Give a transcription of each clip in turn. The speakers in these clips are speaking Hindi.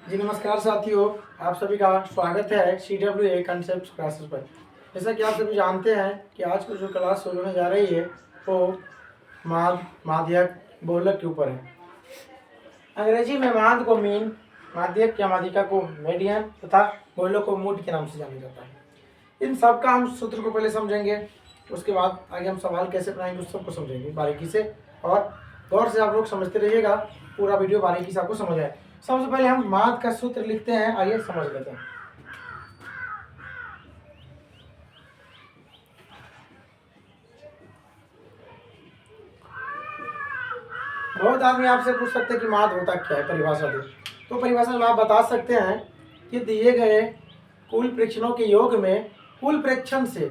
जी नमस्कार साथियों, आप सभी का स्वागत है CWA कंसेप्ट क्लासेस पर। जैसा कि आप सभी जानते हैं कि आज की जो क्लास शुरू होने जा रही है वो माध्यक बहुलक के ऊपर है। अंग्रेजी में माध्य को मीन, माध्यक या माध्यिका को मीडियन तथा बहुलक को मूड के नाम से जाना जाता है। इन सब का हम सूत्र को पहले समझेंगे, उसके बाद आगे हम सवाल कैसे बनाएंगे उस सबको समझेंगे बारीकी से, और गौर से आप लोग समझते रहिएगा, पूरा वीडियो बारीकी से आपको समझ आए। सबसे पहले हम माध्य का सूत्र लिखते हैं, आइए समझ लेते हैं। बहुत आदमी आपसे पूछ सकते हैं कि माध्य होता क्या है, परिभाषा दो। तो परिभाषा में आप बता सकते हैं कि दिए गए कुल प्रेक्षणों के योग में कुल प्रेक्षण से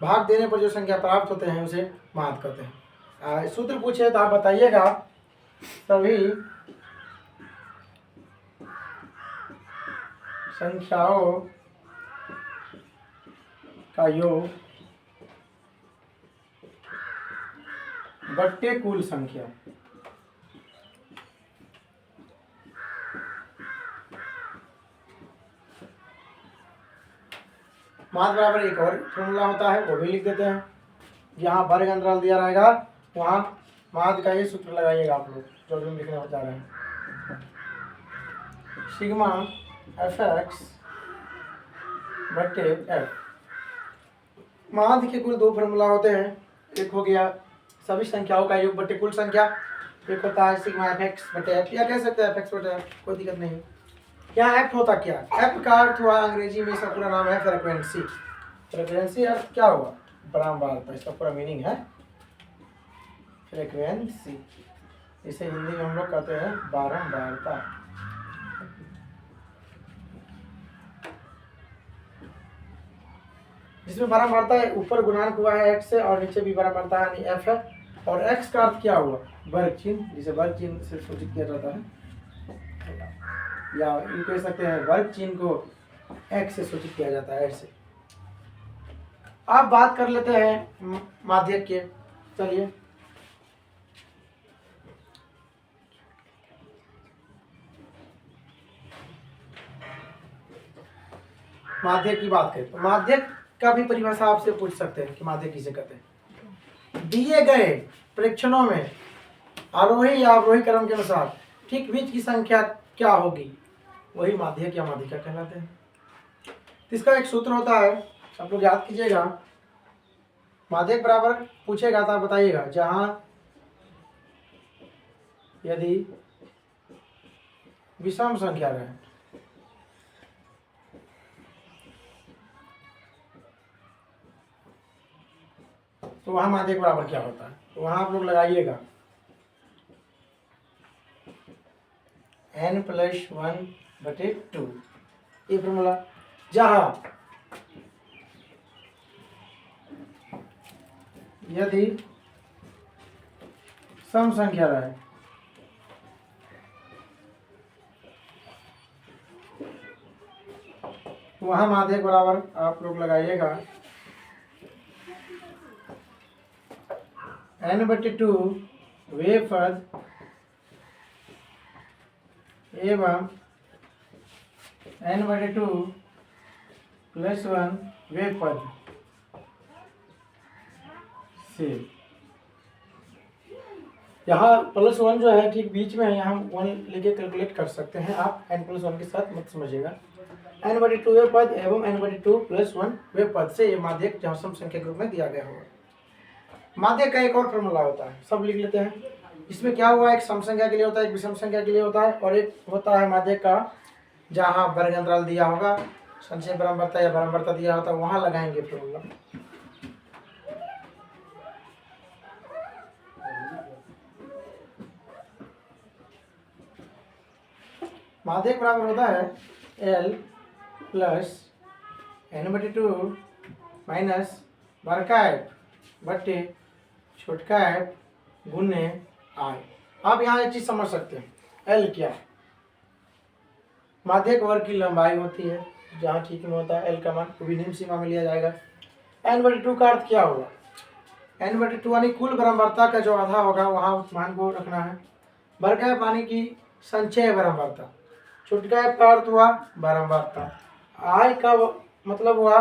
भाग देने पर जो संख्या प्राप्त होते हैं उसे माध्य कहते हैं। सूत्र पूछे तो आप बताइएगा सभी संख्याओं का योग बट्टे कुल संख्या। माध्य बराबर एक और फॉर्मूला होता है, वो भी लिख देते हैं। जहाँ वर्ग अंतराल दिया रहेगा वहाँ माध्य का ये सूत्र लगाइएगा आप लोग, जो भी हम लिखने जा रहे हैं। सिग्मा fx बट्टे f। माध्य के कुल दो फॉर्मूला होते हैं, एक हो गया सभी संख्याओं का योग बट्टे कुल संख्या, एक होता है सिग्मा fx बट्टे f, या कह सकते हैं fx बट्टे f, कोई दिक्कत नहीं। यहाँ f होता क्या, f का अर्थ हुआ अंग्रेजी में, इसका पूरा नाम है फ्रीक्वेंसी। फ्रीक्वेंसी अर्थ क्या हुआ, बारंबारता, इसका पूरा मीनिंग है फ्रीक्वेंसी। इसे हिंदी में हम लोग कहते हैं बारंबारता। जिसमें बारंबारता है, ऊपर गुणांक हुआ है x से और नीचे भी बारंबारता यानी f है, और x का अर्थ क्या हुआ, वर्ग चिन्ह, जिसे वर्ग चिन्ह से सूचित किया जाता है, या ये कह सकते हैं वर्ग चिन्ह को x से सूचित किया जाता है ऐसे। अब बात कर लेते हैं माध्यक के। चलिए माध्यक की बात करें तो माध्यक का भी परिभाषा आपसे पूछ सकते हैं कि माध्यक किसे कहते हैं। दिए गए प्रेक्षणों में आरोही या अवरोही क्रम के अनुसार ठीक बीच की संख्या क्या होगी, वही माध्यक या माध्यिका कहलाते हैं। इसका एक सूत्र होता है, आप लोग याद कीजिएगा। माध्यक बराबर पूछेगा तो आप बताइएगा, जहां यदि विषम संख्या रहे, तो वहां माध्यक बराबर क्या होता है, तो वहां आप लोग लगाइएगा n+1/2, ये फॉर्मूला। जहां यदि सम संख्या रहे, वहां माध्यक बराबर आप लोग लगाइएगा n/2 वे पद एवं n/2 + 1 वे पद से। यहाँ +1 जो है ठीक बीच में है, यहाँ 1 लेके कैलकुलेट कर सकते हैं आप, n+1 के साथ मत समझिएगा। n/2 वे पद एवं n/2 + 1 वे पद से ये माध्यक जहाँ सम संख्या के रूप में दिया गया होगा। माध्यक का एक और फॉर्मूला होता है, सब लिख लेते हैं। इसमें क्या हुआ, एक सम संख्या के लिए होता है, एक विषम संख्या के लिए होता है, और एक होता है माध्यक का जहाँ वर्ग अंतराल दिया होगा, संचय बारंबारता या बारंबारता दिया होता है, वहां लगाएंगे फॉर्मूला। माध्यक बराबर होता है L + n/2 माइनस बड़का f बट्टे छोटका f गुने I। आप यहाँ एक चीज समझ सकते हैं, L क्या है, माध्यक वर्ग की लंबाई होती है, जहाँ ठीक में होता है L का मान वो भी निम्न सीमा में लिया जाएगा। n/2 का अर्थ क्या होगा, n/2 यानी कुल बारंबारता का जो आधा होगा वहाँ उस मान को रखना है। बड़का पानी की संचय बारंबारता, छोटी का एफ का अर्थ हुआ बारंबारता, आई का मतलब हुआ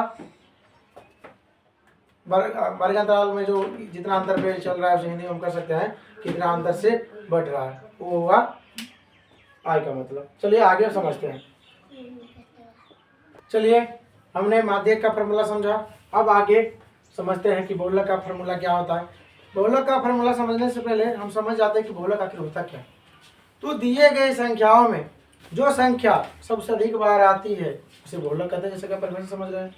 वर्ग अंतराल में जो जितना अंतर पे चल रहा है उसे हिंदी में हम कर सकते हैं कितना अंतर से बढ़ रहा है, वो हुआ आई का मतलब। चलिए आगे समझते हैं। चलिए हमने माध्यक का फॉर्मूला समझा, अब आगे समझते हैं कि बहुलक का फॉर्मूला क्या होता है। बहुलक का फॉर्मूला समझने से पहले हम समझ जाते हैं कि बहुलक आखिर होता क्या। तो दिए गए संख्याओं में जो संख्या सबसे अधिक बार आती है उसे बहुलक कहते हैं, जैसे कि आप पहले से समझ रहे हैं।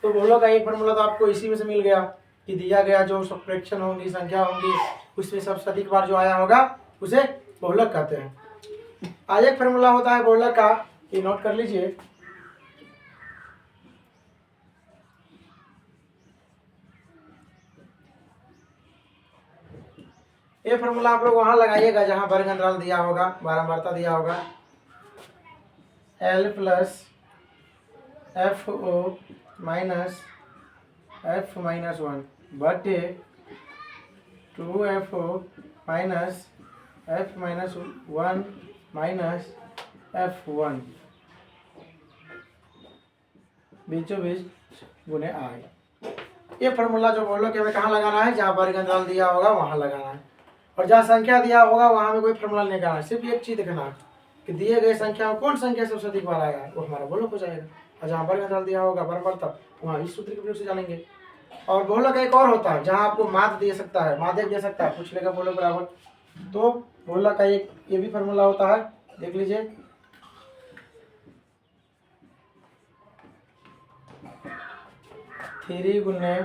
तो बहुलक का एक फॉर्मूला तो आपको इसी में से मिल गया कि दिया गया जो फ्रैक्शन होंगी, संख्या होंगी, उसमें सबसे अधिक बार जो आया होगा उसे बहुलक कहते हैं। आज एक फॉर्मूला होता है बहुलक का, ये नोट कर लीजिए। ये फॉर्मूला आप लोग वहां लगाइएगा जहां वर्ग अंतराल दिया होगा, बारंबारता दिया होगा। L plus F O minus F minus one बटे 2FO minus F minus one minus F1 बीचों बीच गुने आई। ये फॉर्मूला जो बोलो कि हमें कहाँ लगाना है, जहाँ वर्ग अंतराल दिया होगा वहाँ लगाना है, और जहाँ संख्या दिया होगा वहाँ में कोई फॉर्मूला नहीं लगाना है। सिर्फ एक चीज़ देखना है कि दिए गए संख्या में कौन संख्या सबसे अधिक बार आएगा वो हमारा बहुलक हो जाएगा, और जहाँ वर्ग अंतराल दिया होगा बारंबारता वहाँ इस सूत्र के प्रयोग से जानेंगे। और बहुलक एक और होता है जहाँ आपको माध्य दे सकता है, माध्यक दे सकता है, पूछ लेगा बहुलक बराबर। तो बहुलक का एक ये भी फॉर्मूला होता है, देख लीजिए। थ्री गुने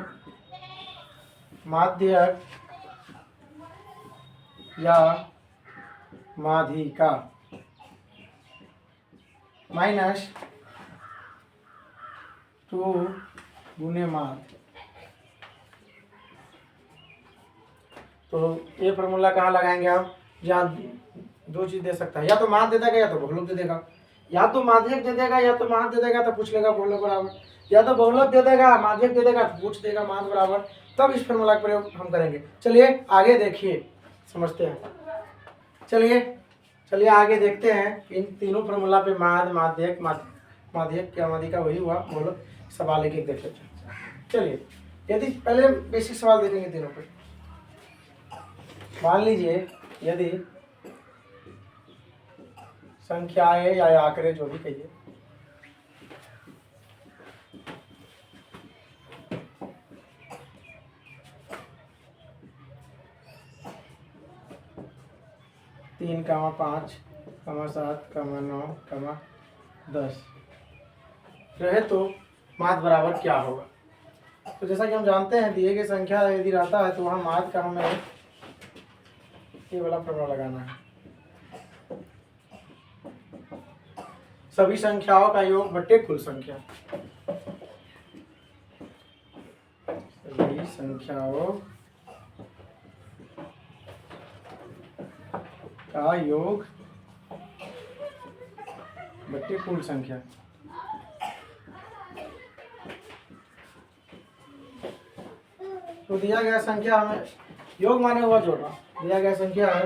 माध्यक या माध्यिका माइनस 2 गुने माध्य। तो ये फॉर्मूला कहाँ लगाएंगे आप, जहाँ दो चीज दे सकता है, या तो माध्य दे देगा या तो बहुलक दे देगा, या तो माध्यक दे देगा या तो माध्य दे देगा तो पूछ लेगा बहुलक बराबर, या तो बहुलक दे देगा माध्यक दे देगा तो पूछ देगा माध्य बराबर, तब इस फॉर्मूला का प्रयोग हम करेंगे। चलिए आगे देखिए, समझते हैं। चलिए आगे देखते हैं इन तीनों फॉर्मूला पे माध्य, माध्यक, माध्यक क्या माध्यिका वही हुआ बहुलक। सवाल एक एक देख लेते हैं। चलिए यदि पहले बेसिक सवाल देखेंगे तीनों पे। मान लीजिए यदि संख्याएं या आंकड़े जो भी कहिए तीन कामा 5 कामा 7 कामा 9 कामा 10 रहे तो माध्य बराबर क्या होगा। तो जैसा कि हम जानते हैं दिए गए संख्या यदि रहता है तो वहाँ माध्य का हमें ये वाला फॉर्मूला लगाना है, सभी संख्याओं का योग बटे कुल संख्या, सभी संख्याओं का योग बटे कुल संख्या। तो दिया गया संख्या हमें योग माने हुआ जोड़ना, दिया गया संख्या है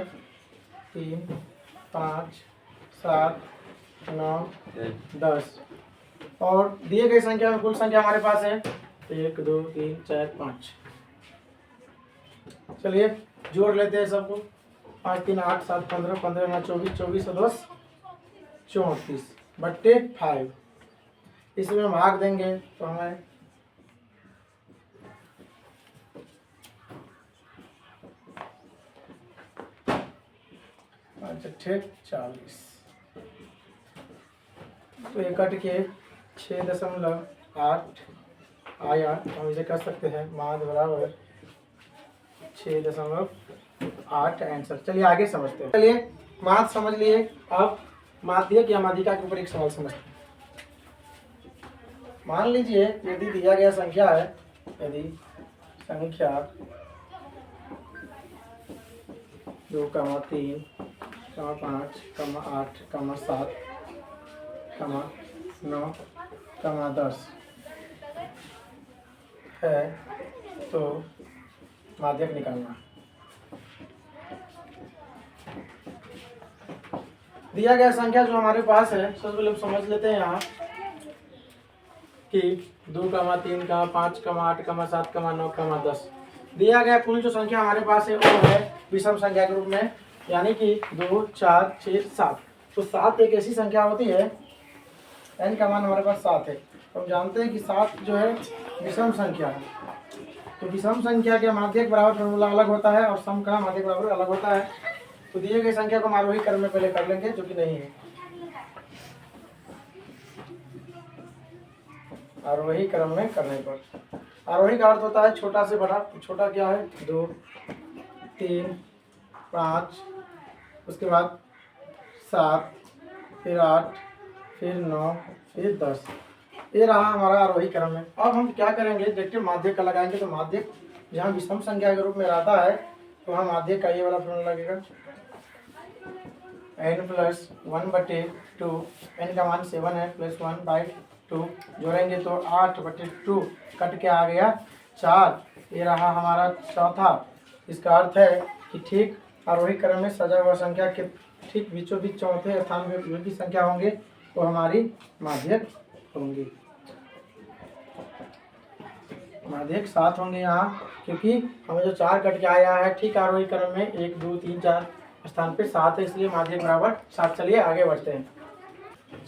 3 5 7 9 10 और दिए गए संख्या में कुल संख्या हमारे पास है 1 2 3 4 5। चलिए जोड़ लेते हैं सबको। 5 3 8 7 15 15 9 24 24 और 10 34 बट्टे 5। इसमें हम भाग देंगे तो हमें छः 40। तो ये कट के 6.8 आया, हम इसे कर सकते हैं माध्य बराबर 6.8 आंसर। चलिए आगे समझते हैं। चलिए माध्य समझ लिए, अब माध्यक या माध्यिका के ऊपर एक सवाल समझते हैं। मान लीजिए यदि दिया गया संख्या है, यदि संख्या 2 कामा 3 कामा 5 कामा 8 कामा 7 कामा 9 कामा 10 है तो माध्यक निकालना। दिया गया संख्या जो हमारे पास है सबसे पहले हम समझ लेते हैं यहाँ कि 2, 3, 5, 8, 7, 9, 10 दिया गया कुल जो संख्या हमारे पास है वो है विषम संख्या के रूप में, यानी कि 2, 4, 6, 7। तो 7 एक ऐसी संख्या होती है, n का मान हमारे पास 7 है। तो हम जानते हैं कि 7 जो है विषम संख्या है। तो विषम संख्या के माध्यक बराबर फॉर्मूला अलग होता है और सम का माध्यक बराबर अलग होता है। तो दिए गए संख्या को हम आरोही क्रम में पहले कर लेंगे, जो कि नहीं है। आरोही क्रम में करने पर आरोही का अर्थ होता है छोटा से बड़ा। छोटा क्या है? 2, 3, 5, उसके बाद 7, फिर 8, फिर 9, फिर 10। ये रहा हमारा आरोही क्रम में। अब हम क्या करेंगे, देखिए माध्यक का लगाएंगे। तो माध्यक जहाँ विषम संख्या के रूप में रहता है तो वहाँ माध्यक का ये वाला फॉर्मूला लगेगा, n+1/2। n का मान 7 है, +1/2 जोड़ेंगे तो 8/2 कट के आ गया 4। ये रहा हमारा चौथा। इसका अर्थ है कि ठीक आरोही क्रम में सजा हुआ संख्या के ठीक बीचों बीच चौथे स्थान में जो भी संख्या होंगे वो हमारी माध्यक होंगी। माध्यक 7 होंगे यहाँ, क्योंकि हमें जो 4 कट के आया है ठीक आरोही क्रम में 1, 2, 3, 4 स्थान पे 7 है, इसलिए माध्यक बराबर 7। चलिए आगे बढ़ते हैं।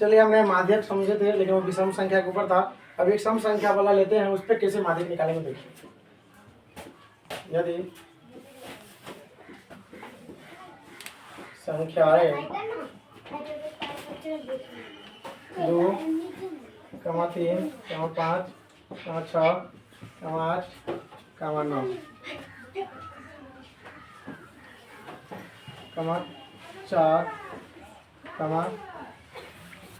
चलिए हमने माध्यक समझे थे, लेकिन वो विषम संख्या के ऊपर था। अब एक सम संख्या वाला लेते हैं, उस पर कैसे माध्यक निकालेंगे देखिए। यदि संख्याएं 2, 3, 5, 6, 8, 9, 4,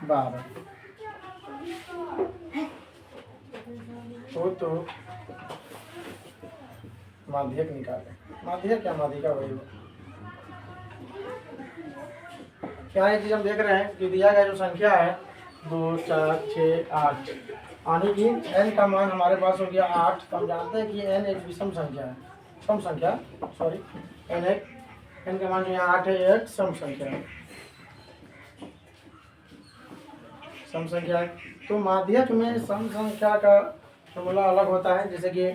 12 तो माध्यक निकालें। माध्यक क्या माध्यिका वही हो। क्या ये चीज हम देख रहे हैं कि दिया गया जो संख्या है 2, 4, 6, 8, यानी कि n का मान हमारे पास हो गया 8। तो हम जानते हैं कि n एक विषम संख्या है, सम संख्या, सॉरी n का मान जो यहाँ 8 है, ये एक सम संख्या है, सम संख्या है। तो माध्यक में सम संख्या का फॉर्मूला अलग होता है, जैसे कि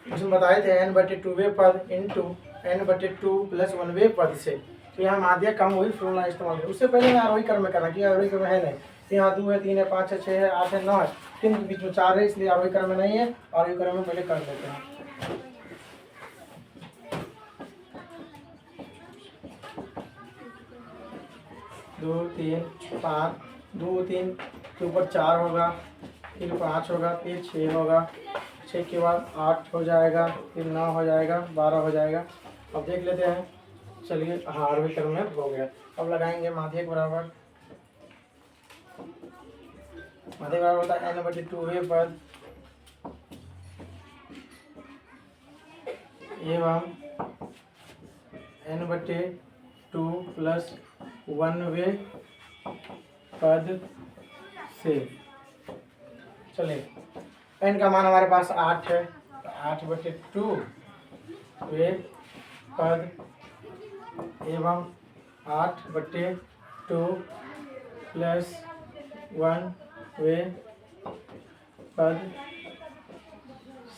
उसमें बताए थे n/2वें पद इंटू n/2 + 1वें पद से। तो यहाँ माध्यक का हम वही फॉर्मूला इस्तेमाल करें। उससे पहले मैं आरोही क्रम में करना, कि आरोही क्रम है नहीं। तो यहाँ 2 है, 3 है, 5 है, 6 है, 8 है, 9 है, 3 के बीच में 4 है, इसलिए आरोही क्रम में नहीं है। आरोही क्रम में पहले कर लेते हैं। दो, 3, 5, 2, 3 के ऊपर 4 होगा, फिर 5 होगा, फिर 6 होगा, 6 के बाद 8 हो जाएगा, फिर 9 हो जाएगा, 12 हो जाएगा। अब देख लेते हैं। चलिए, हाँ आरोही क्रम में हो गया। अब लगाएंगे माध्यक बराबर, माध्यक बराबर होता है n/2वें पद एवं n/2 + 1वें पद से। चलिए, n का मान हमारे पास 8 है, 8/2 वे पद एवं 8/2 + 1वें पद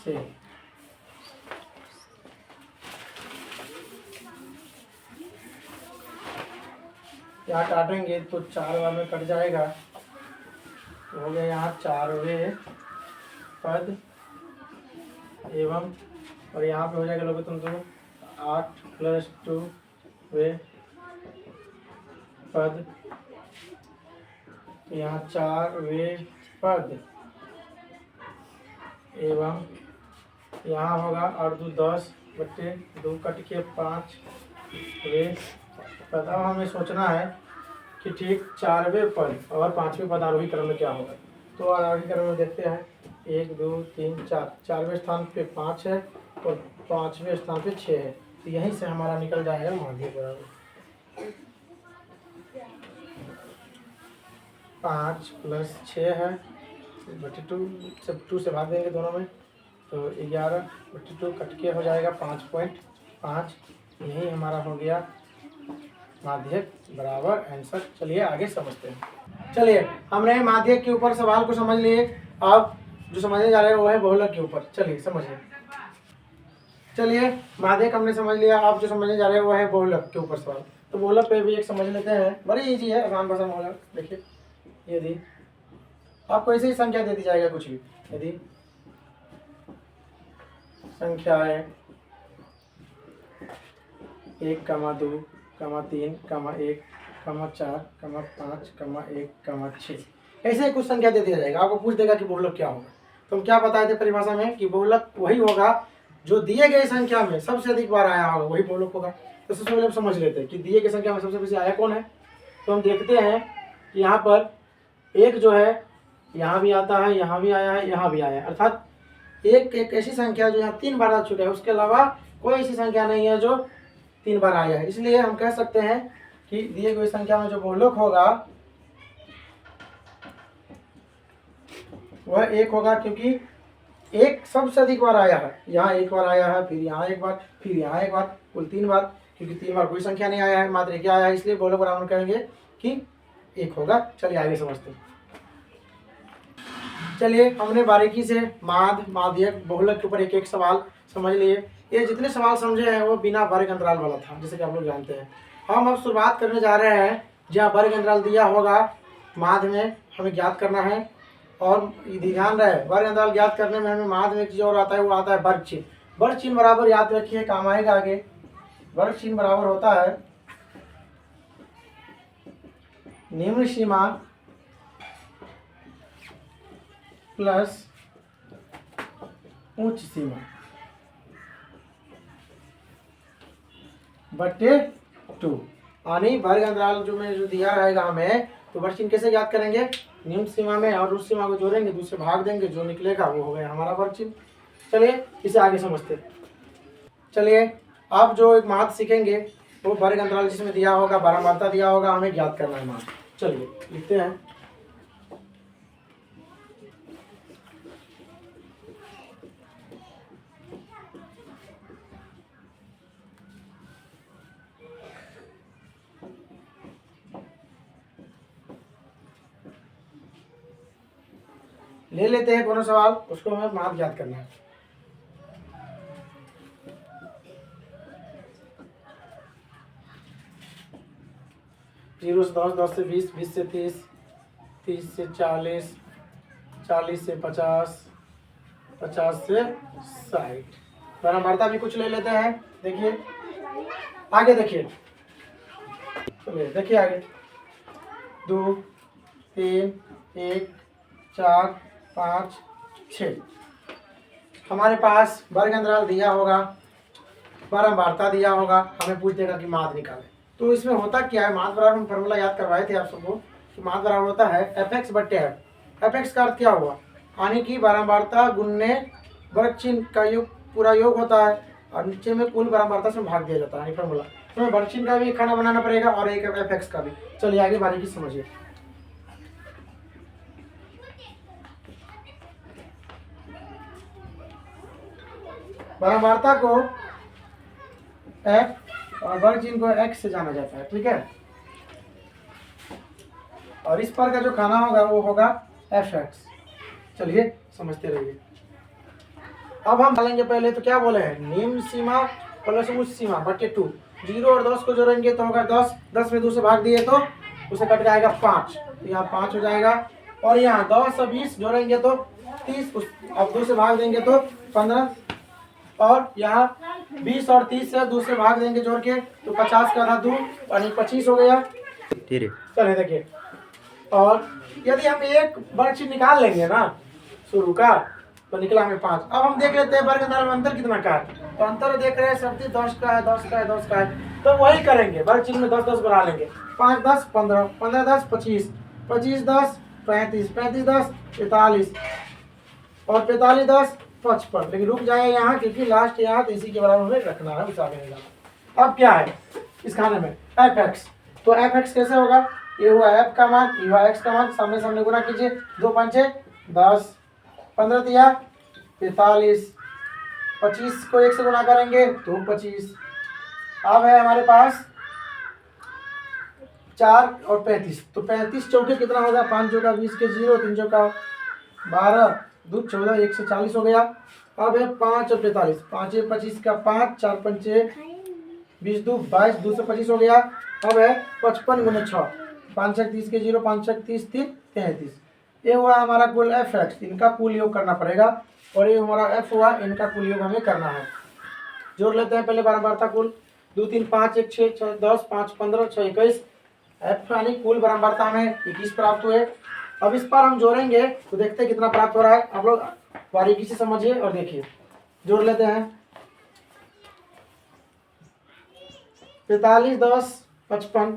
से। यहाँ काटेंगे तो 4 बार में कट जाएगा, तो हो गया यहाँ 4वें पद एवं, और यहाँ पे हो जाएगा लोग तुम 8 + 2वें पद, यहाँ 4वें पद एवं यहाँ होगा और 10/2 कट के 5वें पद। अब हमें सोचना है कि ठीक 4वें पद और 5वें पद आरोही क्रम में क्या होगा। तो आरोही क्रम में देखते हैं, 1, 2, 3, 4। 4वें स्थान पे 5 है और 5वें स्थान पे 6 है, तो यहीं से हमारा निकल जाएगा माध्यक बराबर 5 + 6 है, 2 सब 2 से भाग देंगे दोनों में, तो 11/2 कट के हो जाएगा 5.5। यही हमारा हो गया माध्यक बराबर आंसर। चलिए आगे समझते हैं। चलिए हमने माध्यक के ऊपर सवाल को समझ लिए, अब जो समझने जा रहे हैं वो है बहुलक के ऊपर। चलिए समझिए। चलिए माध्यक हमने समझ लिया, आप जो समझने जा रहे हैं वो है बहुलक के ऊपर सवाल। तो बहुलक पे भी एक समझ लेते हैं, बड़ी इजी है, आसान भाषा में बहुलक। देखिए यदि आपको ऐसे ही संख्या दे दी जाएगा कुछ भी, यदि संख्याएं 1, 2, 3, 1, 4, 5, 1, 6 ऐसे कुछ संख्या दे दिया जाएगा, आपको पूछ देगा कि बहुलक क्या होगा। तो हम क्या बताए थे परिभाषा में कि बहुलक वही होगा जो दिए गए संख्या में सबसे अधिक बार आया होगा, वही बहुलक होगा। तो सबसे पहले हम समझ लेते हैं कि दिए गए संख्या में सबसे बेसी आया कौन है। तो हम देखते हैं कि यहाँ पर एक जो है यहाँ भी आता है, यहाँ भी आया है, यहाँ भी आया है, अर्थात एक ऐसी संख्या जो यहाँ 3 बार आ चुका है, उसके अलावा कोई ऐसी संख्या नहीं है जो 3 बार आया है। इसलिए हम कह सकते हैं कि दिए गए संख्या में जो बहुलक होगा वह 1 होगा, क्योंकि 1 सबसे अधिक बार आया है। यहाँ 1 बार आया है, फिर यहाँ 1 बार, फिर यहाँ 1 बार, कुल 3 बार। क्योंकि 3 बार कोई संख्या नहीं आया है, मात्र 1 आया है, इसलिए बहुलक बराबर कहेंगे कि 1 होगा। चलिए आगे समझते हैं। चलिए हमने बारीकी से माध्यक बहुलक के ऊपर एक एक सवाल समझ लिए। ये जितने सवाल समझे हैं वो बिना वर्ग अंतराल वाला था, जैसे कि आप लोग जानते हैं। हम अब शुरुआत करने जा रहे हैं जहाँ वर्ग अंतराल दिया होगा माध्य में हमें ज्ञात करना है। और ध्यान रहे वर्ग अंतराल ज्ञात करने में हमें माध्य में एक चीज और आता है, वो आता है वर्ग चिन्ह। वर्ग चिन्ह बराबर याद रखिए, काम आएगा आगे। वर्ग चिन्ह बराबर होता है निम्न सीमा प्लस उच्च सीमा बटे 2। यानी वर्ग अंतराल जो दिया रहेगा हमें, तो वर्ग चिन्ह कैसे याद करेंगे, निम्न सीमा में और उच्च सीमा को जोड़ेंगे, दूसरे भाग देंगे, जो निकलेगा वो हो गया हमारा वर्ग चिन्ह। चलिए इसे आगे समझते हैं। चलिए आप जो एक माध्य सीखेंगे वो वर्ग अंतराल जिसमें दिया होगा, बारंबारता दिया होगा, हमें ज्ञात करना है माध्य। चलिए लिखते हैं। ले लेते हैं कोनो सवाल, उसको हमें माध्य ज्ञात करना है। जीरो से 10, 10 से 20, 20 से 30, 30 से 40, 40 से 50, 50 से 60। बारंबारता भी कुछ ले लेते हैं। देखिए आगे, देखिए चलिए देखिए आगे। 2, 3, 1, 4, 5, 6 हमारे पास वर्ग अंतराल दिया होगा, बारंबारता दिया होगा, हमें पूछ देगा कि माध्य निकालें। तो इसमें होता क्या है, माध्य बराबर हम फॉर्मूला याद करवाए थे आप सबको कि माध्य बराबर होता है fx बट्टे f। fx का अर्थ क्या हुआ, यानी कि बारंबारता गुणने वर्ग चिन्ह का योग पूरा योग होता है, और नीचे में कुल बारंबारता से भाग दिया जाता है फॉर्मूला। तो हमें वर्ग चिन्ह का भी खाना बनाना पड़ेगा और एक fx का भी। चलिए आगे बारीकी समझिए। बारंबारता को f और वर्ग चिन्ह को x से जाना जाता है, ठीक है। और इस पर का जो खाना होगा वो होगा fx। चलिए समझते रहिए। अब हम डालेंगे पहले, तो क्या बोले हैं, निम्न सीमा प्लस उच्च सीमा बटे 2। 0 और 10 को जोड़ेंगे तो होगा 10, 10 में 2 से भाग दिए तो उसे कट जाएगा 5, तो यहाँ 5 हो जाएगा। और यहाँ 10 और 20 जोड़ेंगे तो 30, अब 2 से भाग देंगे तो 15, और यहाँ 20 और 30 से 2 से भाग देंगे जोड़ के तो 50 का आधा 2, यानी 25 हो गया। चलिए देखिए, और यदि हम एक वर्ग चिन्ह निकाल लेंगे ना शुरू का, तो निकला हमें 5। अब हम देख लेते हैं वर्ग अंतराल में अंतर कितना का है। तो अंतर देख रहे हैं सब 10 का है, 10 का है, 10 का है, तो वही करेंगे, वर्ग चिन्ह में 10 10 बढ़ा लेंगे। 5 10 15, 15 10 25, 25 10 35, 35 10 45, और 45 10 55। लेकिन रुक जाए यहाँ, क्योंकि लास्ट यहाँ तो इसी के बराबर हमें रखना है, उस आगे नहीं जाना। अब क्या है इस खाने में fx, तो fx कैसे होगा, ये हुआ f का मान, ये हुआ x का मान, सामने सामने गुना कीजिए, 2 5 10, 15 दिया 45, 25 को 1 से गुना करेंगे तो 25। अब है हमारे पास 4 और 35, तो 35 चौके कितना होगा, 5 चौका 20 के 0, 3 चौका 12, 2 14, 140 हो गया। अब है 5 और 45, 5 25 का 5, 4 पंचे 20, 2 22, 2 से 25 हो गया। अब है 55 गुने 6, 5 30 के 0, 5 30 3 33। ये हुआ हमारा कुल एफ एक्स, इनका कुल योग करना पड़ेगा, और ये हमारा एफ हुआ, इनका कुल योग हमें करना है। जोड़ लेते हैं पहले बारंबारता कुल, 2 3 5 1 6 6 10 5 15 6 21, एफ यानी कुल बारंबारता हमें 21 प्राप्त हुए। अब इस पर हम जोड़ेंगे तो देखते हैं कितना प्राप्त हो रहा है। आप लोग बारीकी से समझिए और देखिए। जोड़ लेते हैं 45 10 55,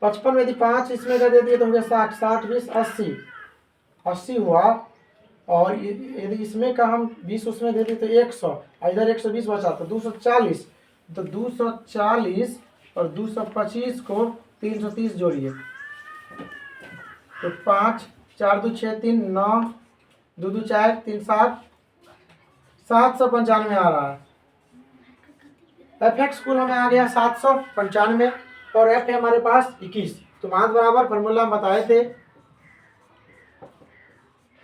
55 में यदि 5 इसमें का दे दिए तो हो गया 60, 60 20 80, 80 हुआ। और यदि इसमें का हम 20 उसमें दे दिए तो 100, इधर 120 बचा तो 240, तो 240 और 225 को 330 जोड़िए, तो 5 4 2 6 3 9 2 2 4 3 7, 795 आ रहा है। एफ एक्स कुल हमें आ गया 795, और एफ है हमारे पास 21। तो माध्य बराबर फॉर्मूला हम बताए थे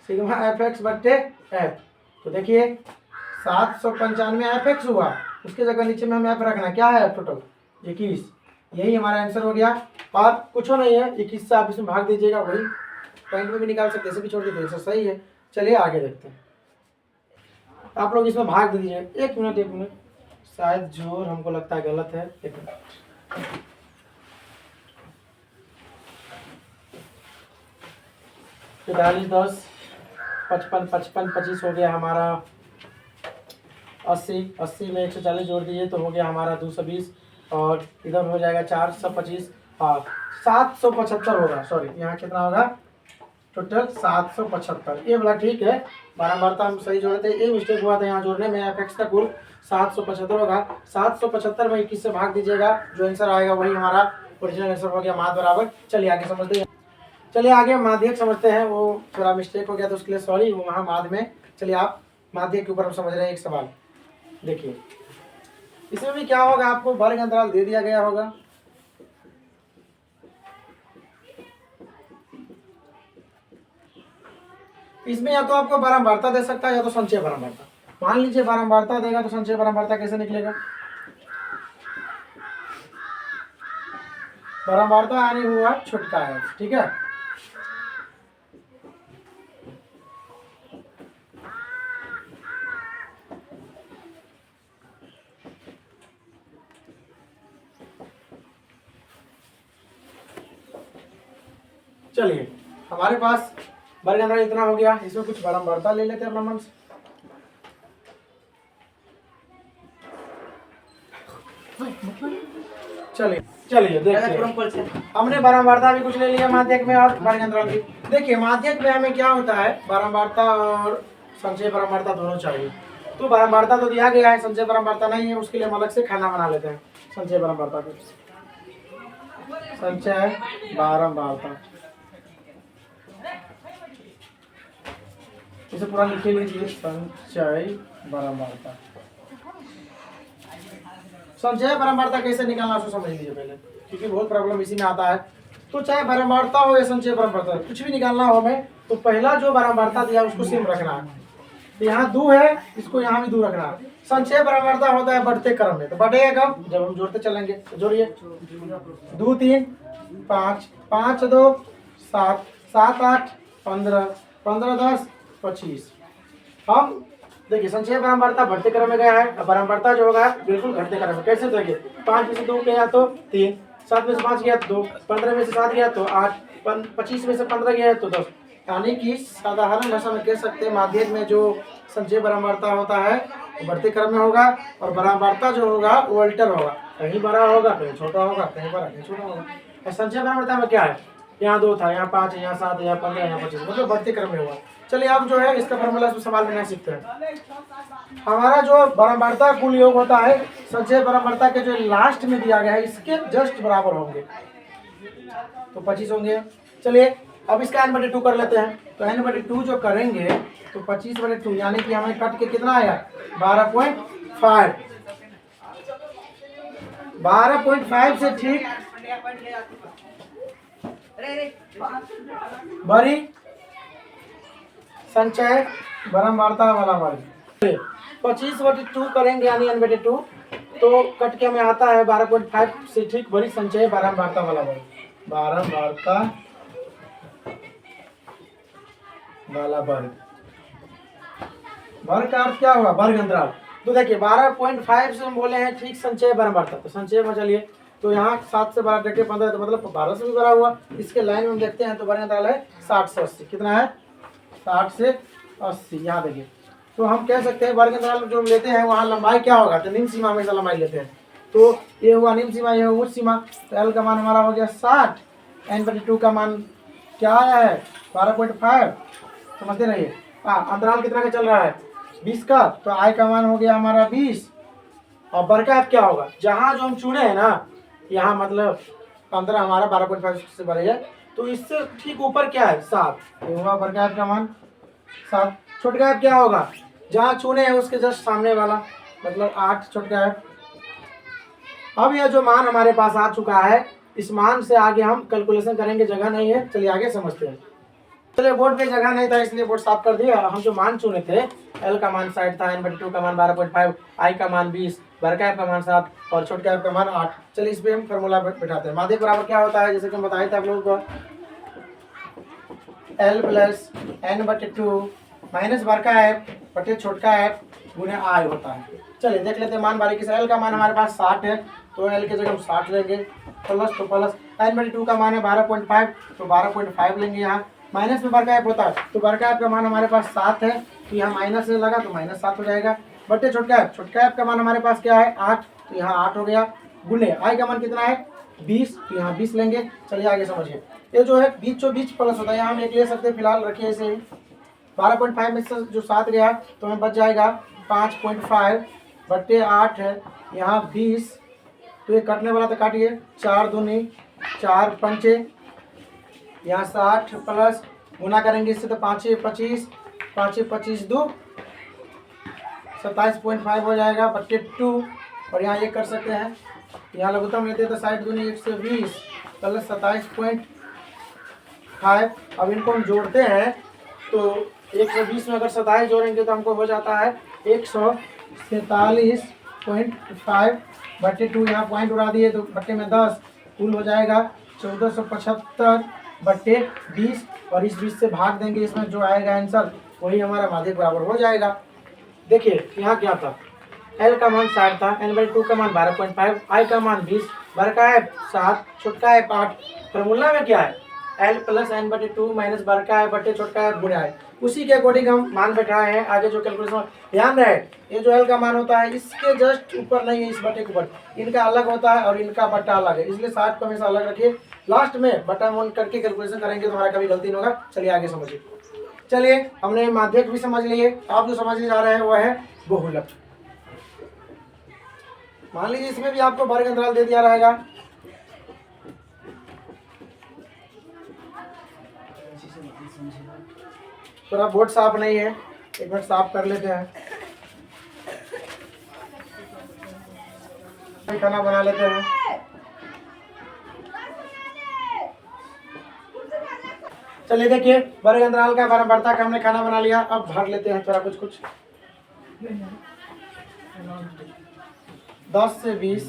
सिग्मा एफ एक्स बट्टे एफ। तो देखिए 795 एफ एक्स हुआ, उसके जगह नीचे में हमें एफ रखना, क्या है टोटल 21, यही हमारा आंसर हो गया। और कुछ नहीं है, 21 से आप इसमें भाग दीजिएगा, वही पॉइंट में भी निकाल सकते, ऐसे भी छोड़ दीजिए, आंसर सही है। चलिए आगे देखते हैं। आप लोग इसमें भाग दीजिए, एक मिनट, शायद जोर हमको लगता है गलत है, एक मिनट। 45 10 55 55 25 हो गया हमारा 80, 80 में 140 जोड़ दिए तो हो गया हमारा 220, और इधर हो जाएगा 425, हाँ 775 होगा, सॉरी यहाँ कितना होगा टोटल 775, ये वाला ठीक है। बारंबारता हम सही जोड़े थे, ये मिस्टेक हुआ था यहाँ जोड़ने में। एफ एक्स का कुल 775 होगा, 775 में 21 से भाग दीजिएगा, जो आंसर आएगा वही हमारा ओरिजिनल आंसर हो गया माध्य बराबर। चलिए आगे समझते हैं। चलिए आगे माध्यक समझते हैं, वो थोड़ा मिस्टेक हो गया तो उसके लिए सॉरी, वो वहाँ माध्य में। चलिए आप माध्यक के ऊपर हम समझ रहे हैं एक सवाल, देखिए इसमें भी क्या होगा, आपको वर्ग अंतराल दे दिया गया होगा, इसमें या तो आपको बारंबारता दे सकता है या तो संचय बारंबारता। मान लीजिए बारंबारता देगा तो संचय बारंबारता कैसे निकलेगा, बारंबारता यानी हुआ छुटका है, ठीक है। चलिए हमारे पास वर्ग अंतराल इतना हो गया, इसमें कुछ बारंबारता ले लेते हैं अपना मन से। चलिए देखिए, हमने बारंबारता भी कुछ ले लिया माध्यक में, और वर्ग अंतराल भी। देखिए माध्यक में हमें क्या होता है, बारंबारता और संचय बारंबारता दोनों चाहिए। तो बारंबारता तो दिया गया है, संचय बारंबारता नहीं है, उसके लिए हम अलग से खाना बना लेते हैं संचय बारंबारता को। संचय बारंबारता इसे पूरा लिख लीजिए, संचय बारंबारता। संचय बारंबारता कैसे निकालना उसको समझ लीजिए पहले, क्योंकि बहुत प्रॉब्लम इसी में आता है। तो चाहे बारंबारता हो या संचय बारंबारता, कुछ भी निकालना हो हमें, तो पहला जो बारंबारता दिया उसको सेम रखना है। तो यहाँ 2 है, इसको यहाँ भी 2 रखना है। संचय बारंबारता होता है बढ़ते क्रम में, तो बढ़ेगा कब, जब हम जोड़ते चलेंगे। तो जोड़िए 2 3 5 5 2 7 7 8 15 15 10 25। हम देखिए संचय बारंबारता बढ़ते क्रम में गया है, बारंबारता जो होगा बिल्कुल घटते क्रम में। कैसे देखिए 5 में से 2 गया तो 3, 7 में से 5 गया तो 2, 15 में से 7 गया तो 8, 25 में से 15 गया तो 10। यानी कि साधारण भाषा में कह सकते हैं माध्यक में जो संचय बारंबारता होता है वो बढ़ते क्रम में होगा, और बारंबारता जो होगा वो अल्टर होगा, कहीं बड़ा होगा कहीं छोटा होगा, कहीं बड़ा कहीं छोटा होगा। संचय बारंबारता में क्या है, यहाँ 2 था, यहाँ 5 है, यहाँ 7 है, यहाँ 15, यहाँ 25, मतलब बढ़ते क्रम में होगा। चलिए अब जो है इसका फॉर्मूला सवाल में नहीं सीखते हैं। हमारा जो बारंबारता कुल योग होता है संचय बारंबारता के जो लास्ट में दिया गया है इसके जस्ट बराबर होंगे, तो 25 होंगे। चलिए अब इसका n/2 कर लेते हैं, तो n/2 जो करेंगे तो 25/2 यानी कि हमें कट के कितना आया 12.5। 12.5 से ठीक बड़ी संचय बारंबारता वाला वर्ग 25/2 करेंगे यानी n/2 तो कट के हमें आता है 12.5 से ठीक बड़ी संचय बारंबारता वाला वर्ग बारंबारता वाला वर्ग वर्ग का अर्थ क्या हुआ वर्ग अंतराल। तो देखिए 12.5 से हम बोले हैं ठीक संचय बारंबारता तो संचय में चलिए तो यहाँ 7 से 12 करके 15 तो मतलब 12 से भी बड़ा हुआ। इसके लाइन में हम देखते हैं तो वर्ग अंतराल है 60 से 80 कितना है 60 से 80 यहाँ देखिए। तो हम कह सकते हैं वर्ग अंतराल जो हम लेते हैं वहाँ लंबाई क्या होगा तो निम्न सीमा हमेशा लंबाई लेते हैं तो ये हुआ निम्न सीमा ये हुआ उच्च सीमा तो एल का मान हमारा हो गया 60 n/2 का मान क्या आया है 12.5 समझते रहिए। अंतराल कितना का चल रहा है 20 का तो आई का मान हो गया हमारा 20 और बरका क्या होगा जहाँ जो हम चुने हैं ना यहाँ मतलब 15 हमारा 12.5 से बड़े है तो इससे ठीक ऊपर क्या है 7 ये हुआ बरका का मान 7। छोटका ऐप क्या होगा जहाँ चुने हैं उसके जस्ट सामने वाला मतलब 8 छोटका ऐप। अब यह जो मान हमारे पास आ चुका है इस मान से आगे हम कैलकुलेशन करेंगे जगह नहीं है चलिए आगे समझते हैं। चलिए बोर्ड पे जगह नहीं था इसलिए बोर्ड साफ कर दिया। हम जो मान चुने थे एल का मान 60 था n/2 का मान 12.5 आई का मान 20 बरका ऐप का मान 7 और छोटका ऐप का मान 8। चलिए इस पे हम फॉर्मूला बैठाते हैं। माध्य बराबर क्या होता है जैसे कि हम बताए थे आप लोगों को L प्लस n/2 माइनस बरका ऐप बटे छोटका ऐप गुने आई होता है। चलिए देख लेते हैं मान बारीकी से। एल का मान हमारे पास 60 है तो एल की जगह हम 60 लेंगे प्लस तो प्लस n/2 का मान है 12.5 तो 12.5 लेंगे यहाँ माइनस में बरका ऐप होता है तो बरका ऐप का मान हमारे पास 7 है तो यहाँ माइनस से लगा तो -7 हो जाएगा बटे छोटका ऐप का मान हमारे पास क्या है 8 तो यहाँ 8 हो गया गुने आई का मान कितना है 20 तो यहाँ 20 लेंगे। चलिए आगे समझिए ये जो है बीचों बीच प्लस होता है यहाँ हम एक ले सकते हैं फिलहाल रखिए इसे 12.5 में से जो 7 गया तो हमें बच जाएगा 5.5 बटे 8 है यहाँ 20 तो ये कटने वाला तो काटिए 4 दूनी 4 पंचे यहाँ 60 प्लस गुना करेंगे इससे तो 5 25 5 25 2 27.5 हो जाएगा बटे 2 और यहाँ ये कर सकते हैं यहाँ लघुत्तम लेते हैं तो 60 दूनी 120 प्लस 27.5। अब इनको हम जोड़ते हैं तो 120 में अगर 27 जोड़ेंगे तो हमको हो जाता है 147.5 बटे 2 यहाँ पॉइंट उड़ा दिए तो बटे में 10 कुल हो जाएगा 1475 बटे 20 और इस 20 से भाग देंगे इसमें जो आएगा आंसर वही हमारा माध्यक बराबर हो जाएगा। देखिए यहाँ क्या था L का मान 60 था n/2 का मान 12.5 I का मान 20 बरका ऐप 7 छोटका ऐप 8 फॉर्मूला में क्या है L प्लस n/2 माइनस बरका ऐप बटे छोटका ऐप गुणा है उसी के अकॉर्डिंग हम मान बैठाए हैं। आगे जो कैलकुलेशन ध्यान रहे ये जो L का मान होता है इसके जस्ट ऊपर नहीं है इस बटे के ऊपर इनका अलग होता है और इनका बट्टा अलग है इसलिए 60 को हमेशा अलग रखिए लास्ट में बटा वन करके कैलकुलेशन करेंगे तो हमारा कभी गलती नहीं होगा। चलिए आगे समझिए। चलिए हमने माध्यक भी समझ लिए आप जो समझने जा रहे हैं वह है बहुलक। मान लीजिए इसमें भी आपको वर्ग अंतराल दे दिया रहेगा थोड़ा बोर्ड साफ नहीं है एक मिनट साफ कर लेते हैं खाना बना लेते हैं। चलिए देखिए वर्ग अंतराल का बारंबारता का हमने खाना बना लिया। अब भर लेते हैं थोड़ा कुछ 10 से 20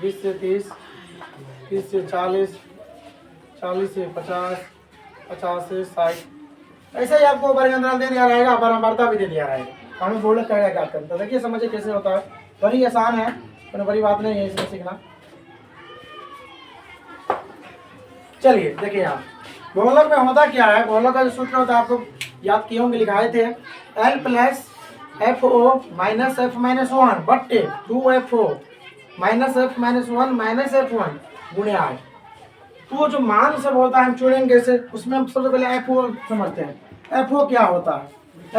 20 से 30 30 से 40 40 से 50 50 से 60 ऐसे ही आपको वर्ग अंतराल दे दिया रहेगा बारंबारता भी दे दिया रहेगा हमें बोर्ड करेगा क्या करता है। देखिए समझिए कैसे होता है बड़ी आसान है तो बड़ी बात नहीं है इसमें सीखना। चलिए देखिए यहाँ बहुलक में होता क्या है बहुलक का जो सूत्र होता है आपको याद किए होंगे लिखाए थे L plus FO minus F minus 1 बट्टे 2FO minus F minus 1 minus F1 गुणे I। तो जो मान सब होता है हम चुनेंगे से उसमें हम सबसे पहले FO समझते हैं। FO क्या होता है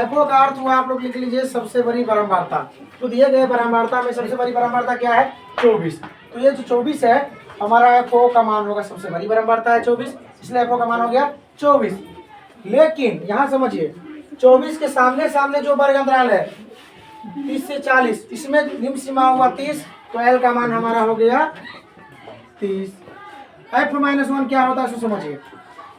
FO का अर्थ हुआ आप लोग लिख लीजिए सबसे बड़ी बारंबारता। तो दिए गए बारंबारता में सबसे बड़ी बारंबारता क्या है 24। तो ये जो 24 है हमारा FO का मान होगा सबसे बड़ी बारंबारता है 24 इसलिए FO का मान हो गया 24। लेकिन यहाँ समझिए 24 के सामने सामने जो वर्ग अंतराल है 30 से 40 इसमें निम्न सीमा हुआ 30 तो L का मान हमारा हो गया 30। f-1 क्या होता है इसको समझिए।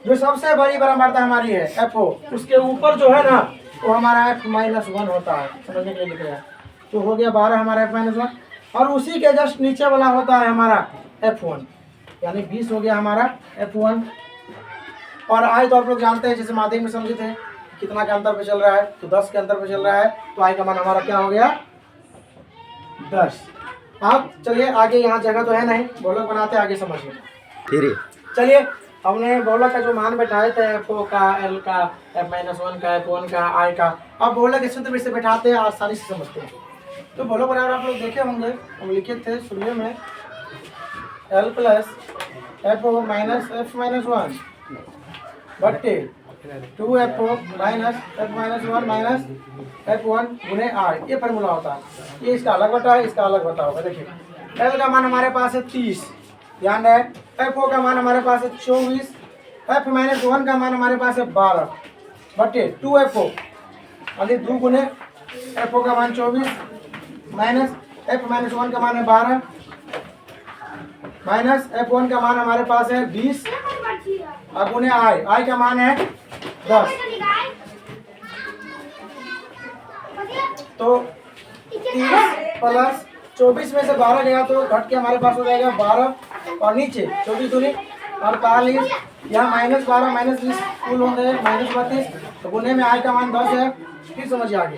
जो सबसे बड़ी बराबरता हमारी है f हो, उसके ऊपर जो है ना वो हमारा f-1 होता है, समझने के लिए लिख रहे हैं। तो हो गया 12 हमारा f-1, और उसी के जस्ट नीचे वाला होता है हमारा f1, यानी 20 हो गया हमारा f1। और आई तो आप लोग जानते हैं, जैसे माध्यमिक में समझे थे कितना के अंतर पे चल रहा है, तो 10 के अंतर पे चल रहा है, तो आई का मान हमारा क्या हो गया 10। अब चलिए आगे, यहाँ जगह तो है नहीं, गोलक बनाते आगे समझिए। फिर चलिए हमने गोलक का जो मान बैठाए थे f का, l का, f-1 का, f1 का, i का, अब गोलक के सूत्र में से बैठाते हैं, आसानी से समझते हैं। तो गोलक बराबर आप लोग देखे होंगे, हम लिखे थे शुरू में l plus f minus f-1 बट्टे 2f minus f-1 minus f1 गुणे r, ये फॉर्मूला होता है। ये इसका अलग बटा है, इसका अलग बटा होगा। देखिए l का मान हमारे पास है 30, ध्यान है, f का मान हमारे पास है 24, f-1 का मान हमारे पास है 12 बटे 2f, अभी 2 गुने f का मान 24 माइनस f-1 का मान है 12 माइनस f1 का मान हमारे पास है 20 और गुने i का मान है 10। तो 30 प्लस 24 में से 12 गया तो घट के हमारे पास हो जाएगा 12, और नीचे 24 दूनी 48, यहाँ माइनस 12 माइनस 20 कुल हो गए माइनस 32, तो गुने में i का मान 10 है। फिर समझिए आगे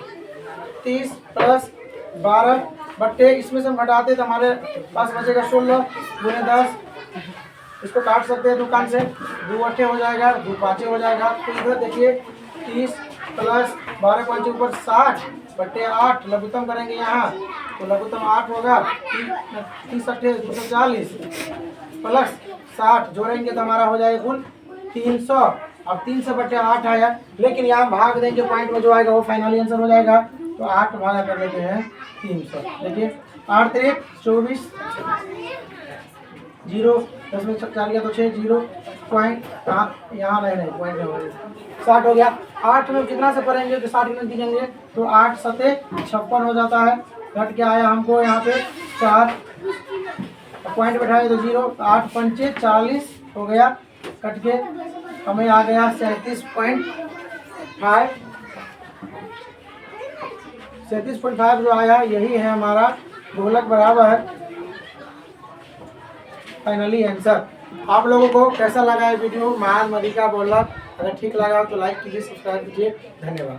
30 प्लस 12 बट्टे, इसमें से हम घटाते तो हमारे पास बचेगा 16 गुने 10, इसको काट सकते हैं दुकान से, 2 अट्ठे हो जाएगा, 2 पाँचे हो जाएगा। तो इधर देखिए 30 प्लस 12 पाँच ऊपर 60 बट्टे 8, लघुत्तम करेंगे यहाँ तो लघुत्तम 8 होगा, 30 अट्ठे 240 प्लस 60 जोड़ेंगे तो हमारा हो जाएगा कुल 300। अब 300 बट्टे 8 आया, लेकिन यहाँ भाग देंगे पॉइंट में जो आएगा वो फाइनली आंसर हो जाएगा, तो 8 भागा कर लेते हैं 300। देखिए 8 3 24 0, 10 में 4 गया तो 6 0 पॉइंट, यहाँ नहीं पॉइंट में 60 हो गया। 8 में कितना से पढ़ेंगे तो 60 में दीजिएंगे तो 8 सते 56 हो जाता है, घट के आया हमको यहाँ पे 4, पॉइंट बैठाए तो 0, 8 पंचे 40 हो गया, कट के हमें आ गया 37.5। 37.5 जो आया यही है हमारा गोलक बराबर फाइनली आंसर। आप लोगों को कैसा लगा है वीडियो, महान मदिका गोलक? अगर ठीक लगा तो लाइक कीजिए, सब्सक्राइब कीजिए। धन्यवाद।